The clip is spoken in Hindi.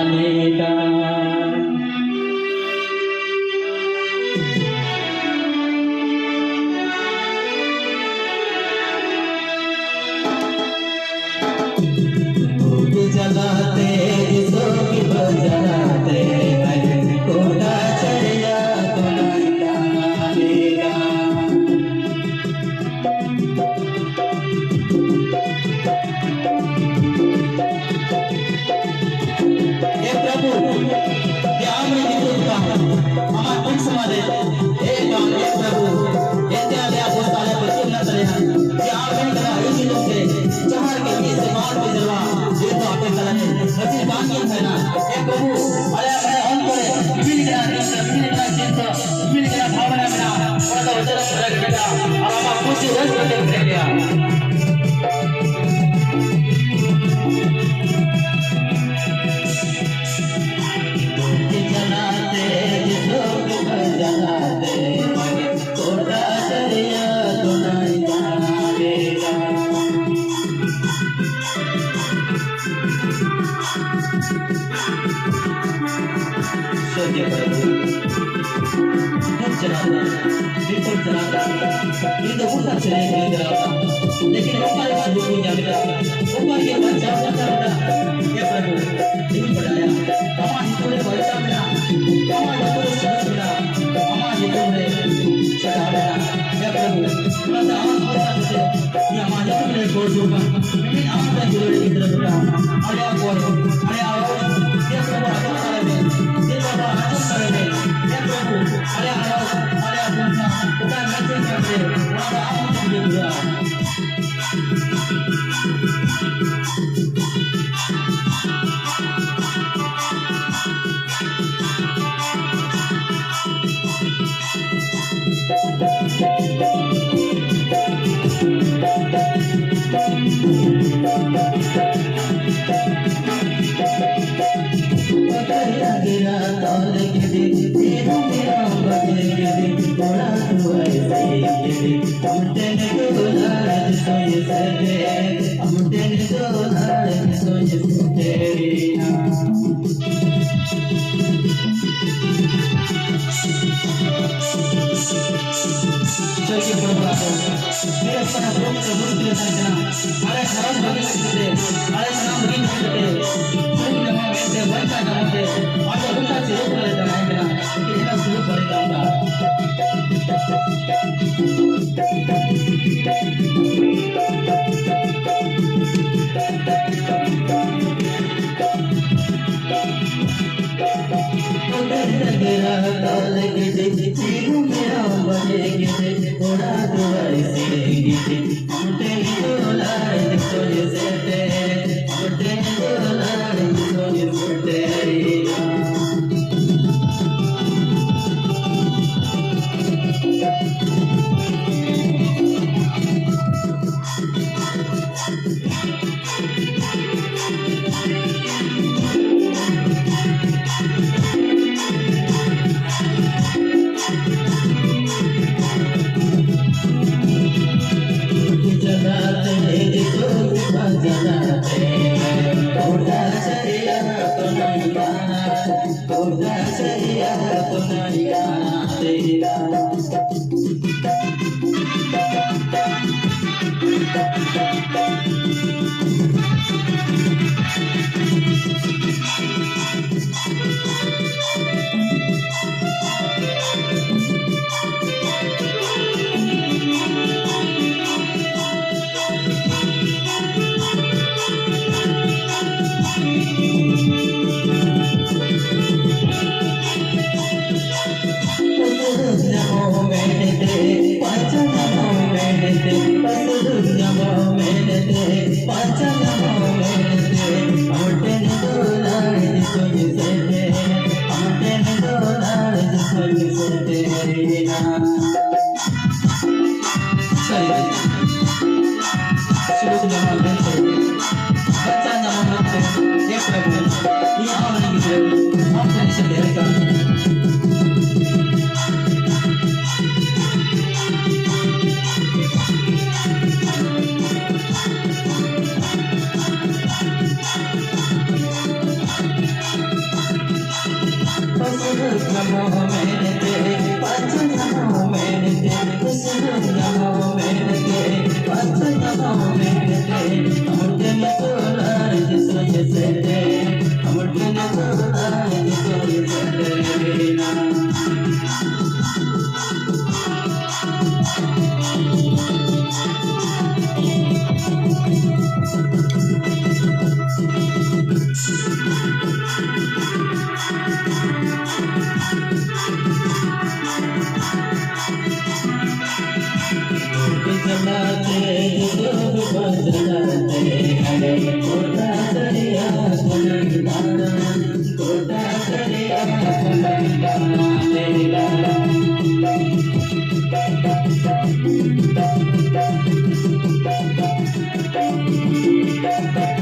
जानेगा। धूप जलाते जिसो की बजाते कोटा चढ़िया तो नहीं जानेगा। हे प्रभु ध्यान में निपुण हमारे कुछ समाधे एक काम हे प्रभु इत्यादि पुस्तकालय प्रचुर न करे ध्यान में करा इसी लोग के चहर के बीच से बाहर पे जलवा ये तो आपे कला है सच्ची बात है ना। हे प्रभु अरे अरे हम करे विभिन्न चिंता विभिन्न भावना में और तो उधर रख बेटा और हम कुछ रस कर देंगे। लेकिन ऊपर शुरू हो जाएगा ऊपर के बाद जा ये प्रभु नहीं बढ़ाया हमारे थोड़े पैसा मिला हमारे थोड़े समय मिला हमारे थोड़े चढ़ाया ये प्रभु थोड़ा सा और से ये हमारे थोड़े छोड़ दूंगा लेकिन आप का जरूर इधर होगा अरे आप आओ ये प्रभु आप करेंगे ये बाबा आप करेंगे ये प्रभु अरे आओ उधर नचे करते बाबा आप मुझे बुला Jalaate,